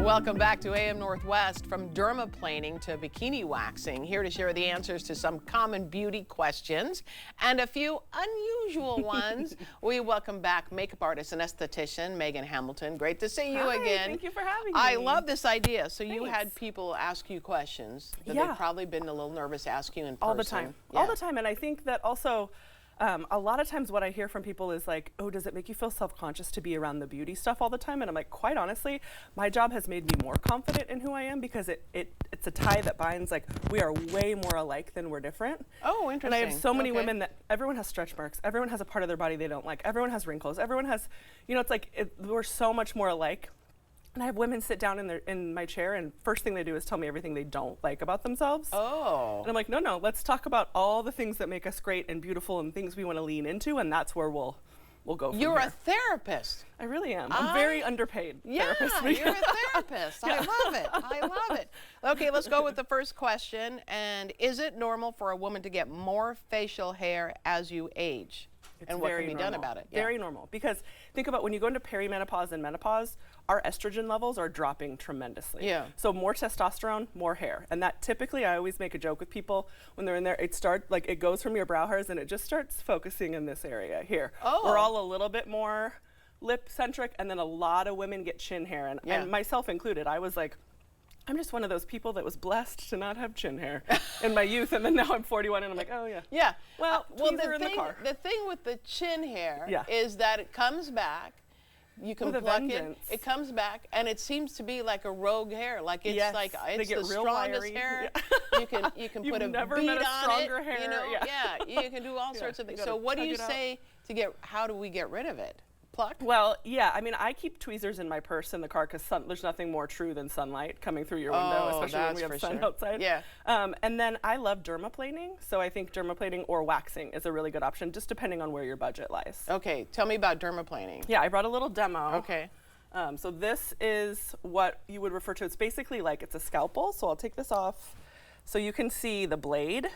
Welcome back to AM Northwest. From dermaplaning to bikini waxing, here to share the answers to some common beauty questions and a few unusual ones. We welcome back makeup artist and esthetician Meghan Hamilton. Great to see you again. Thank you for having me. I love this idea. So Thanks. you had people ask you questions that Yeah. they've probably been a little nervous to ask you in person. All the time. Yeah. All the time. And I think that also a lot of times what I hear from people is like, oh, does it make you feel self-conscious to be around the beauty stuff all the time? And I'm like, quite honestly, my job has made me more confident in who I am because it's a tie that binds. Like, we are way more alike than we're different. Oh, interesting. And I have so many women that everyone has stretch marks. Everyone has a part of their body they don't like. Everyone has wrinkles. Everyone has, you know, it's like we're so much more alike. And I have women sit down in my chair, and first thing they do is tell me everything they don't like about themselves. Oh. And I'm like, no, let's talk about all the things that make us great and beautiful and things we want to lean into, and that's where we'll go from You're here. a therapist. I really am. I'm very underpaid therapist. Yeah, you're a therapist. I love it. I love it. Okay, let's go with the first question. And is it normal for a woman to get more facial hair as you age? And what can be done about it? Very normal. Because think about when you go into perimenopause and menopause, our estrogen levels are dropping tremendously. Yeah. So more testosterone, more hair. And that typically, I always make a joke with people when they're in there, it goes from your brow hairs and it just starts focusing in this area here. Oh. We're all a little bit more lip centric, and then a lot of women get chin hair. And myself included, I was like, I'm just one of those people that was blessed to not have chin hair in my youth, and then now I'm 41 and I'm like, oh yeah. Yeah. Well, the thing with the chin hair is that it comes back. You can pluck it. It comes back, and it seems to be like a rogue hair. Like it's it's the strongest hair. Yeah. You can put a bead on it. Hair. You know, you can do all sorts of things. So what do you say how do we get rid of it? Pluck? Well, yeah, I mean, I keep tweezers in my purse in the car because there's nothing more true than sunlight coming through your window, especially when we have sun outside. Yeah. And then I love dermaplaning, so I think dermaplaning or waxing is a really good option, just depending on where your budget lies. Okay, tell me about dermaplaning. Yeah, I brought a little demo. Okay. So this is what you would refer to. It's basically like it's a scalpel, so I'll take this off. So you can see the blade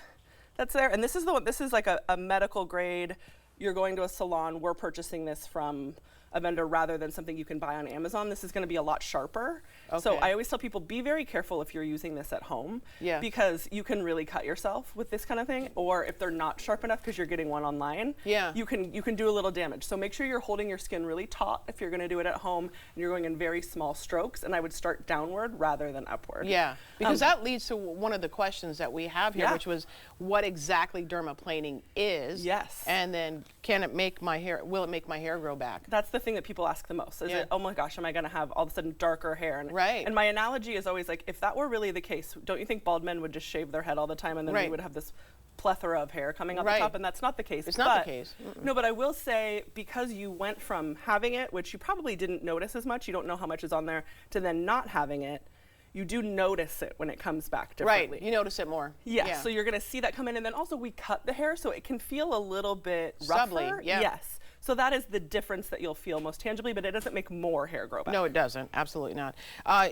that's there, and this is like a medical grade. You're going to a salon, we're purchasing this from a vendor rather than something you can buy on Amazon. This is going to be a lot sharper. Okay. So I always tell people, be very careful if you're using this at home, because you can really cut yourself with this kind of thing, or if they're not sharp enough because you're getting one online, you can do a little damage. So make sure you're holding your skin really taut if you're going to do it at home, and you're going in very small strokes, and I would start downward rather than upward. Yeah, because that leads to one of the questions that we have here, which was what exactly dermaplaning is. Yes. And then will it make my hair grow back? That's the thing that people ask the most. Is it, oh my gosh, am I going to have all of a sudden darker hair? And, and my analogy is always like, if that were really the case, don't you think bald men would just shave their head all the time and then we would have this plethora of hair coming out the top? And that's not the case. It's not the case. No, but I will say, because you went from having it, which you probably didn't notice as much, you don't know how much is on there, to then not having it, you do notice it when it comes back differently. Right, you notice it more. Yeah, so you're going to see that come in, and then also we cut the hair so it can feel a little bit rougher. Stubbly, Yes. So that is the difference that you'll feel most tangibly, but it doesn't make more hair grow back. No, it doesn't. Absolutely not.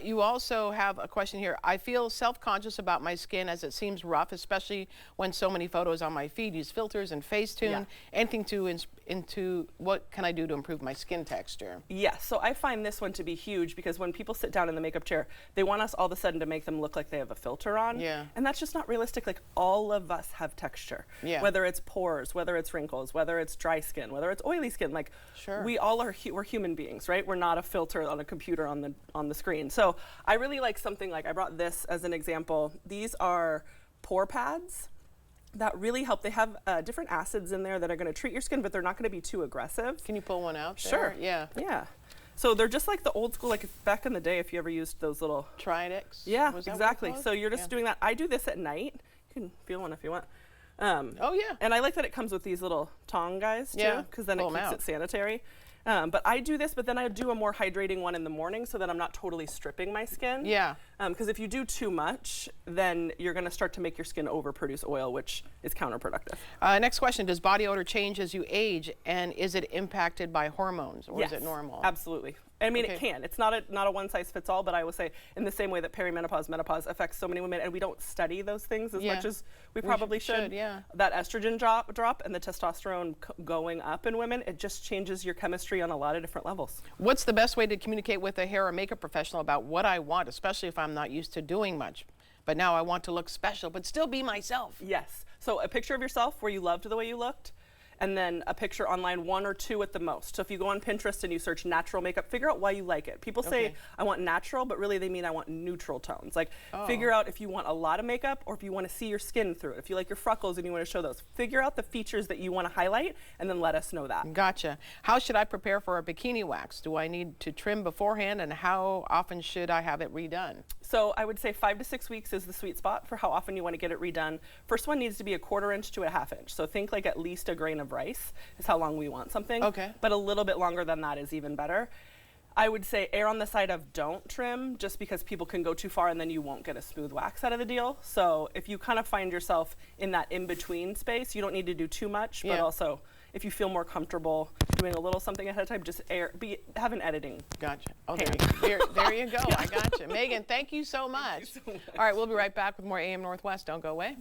You also have a question here. I feel self-conscious about my skin as it seems rough, especially when so many photos on my feed use filters and Facetune. Anything into what can I do to improve my skin texture? Yes, so I find this one to be huge because when people sit down in the makeup chair, they want us all of a sudden to make them look like they have a filter on. And that's just not realistic. Like, all of us have texture. Whether it's pores, whether it's wrinkles, whether it's dry skin, whether it's oily skin. Like, we all are, we're human beings, right? We're not a filter on a computer on the screen. So I really like something like, I brought this as an example. These are pore pads that really help. They have different acids in there that are going to treat your skin, but they're not going to be too aggressive. Can you pull one out there? Sure. Yeah. So they're just like the old school, like back in the day, if you ever used those little Tridix. Yeah, exactly. So you're just doing that. I do this at night. You can feel one if you want. And I like that it comes with these little tong guys too, because then it keeps it sanitary. But I do this, but then I do a more hydrating one in the morning so that I'm not totally stripping my skin. Because if you do too much, then you're going to start to make your skin overproduce oil, which is counterproductive. Next question, does body odor change as you age, and is it impacted by hormones, or is it normal? Absolutely. I mean, Okay. it can. It's not a one size fits all, but I will say in the same way that perimenopause, menopause affects so many women, and we don't study those things as much as we probably should. Yeah. That estrogen drop and the testosterone going up in women, it just changes your chemistry on a lot of different levels. What's the best way to communicate with a hair or makeup professional about what I want, especially if I'm not used to doing much? But now I want to look special, but still be myself. Yes. So a picture of yourself where you loved the way you looked, and then a picture online, 1 or 2 at the most. So if you go on Pinterest and you search natural makeup, figure out why you like it. People say, I want natural, but really they mean I want neutral tones. Like, figure out if you want a lot of makeup or if you want to see your skin through it. If you like your freckles and you want to show those, figure out the features that you want to highlight and then let us know that. Gotcha. How should I prepare for a bikini wax? Do I need to trim beforehand, and how often should I have it redone? So I would say 5 to 6 weeks is the sweet spot for how often you want to get it redone. First one needs to be a 1/4 inch to a 1/2 inch. So think like at least a grain of rice is how long we want something. Okay. But a little bit longer than that is even better. I would say err on the side of don't trim, just because people can go too far and then you won't get a smooth wax out of the deal. So if you kind of find yourself in that in-between space, you don't need to do too much, but also if you feel more comfortable doing a little something ahead of time, just have an editing. Gotcha. Oh, there you go. I gotcha. Meghan, thank you so much. All right, we'll be right back with more AM Northwest. Don't go away.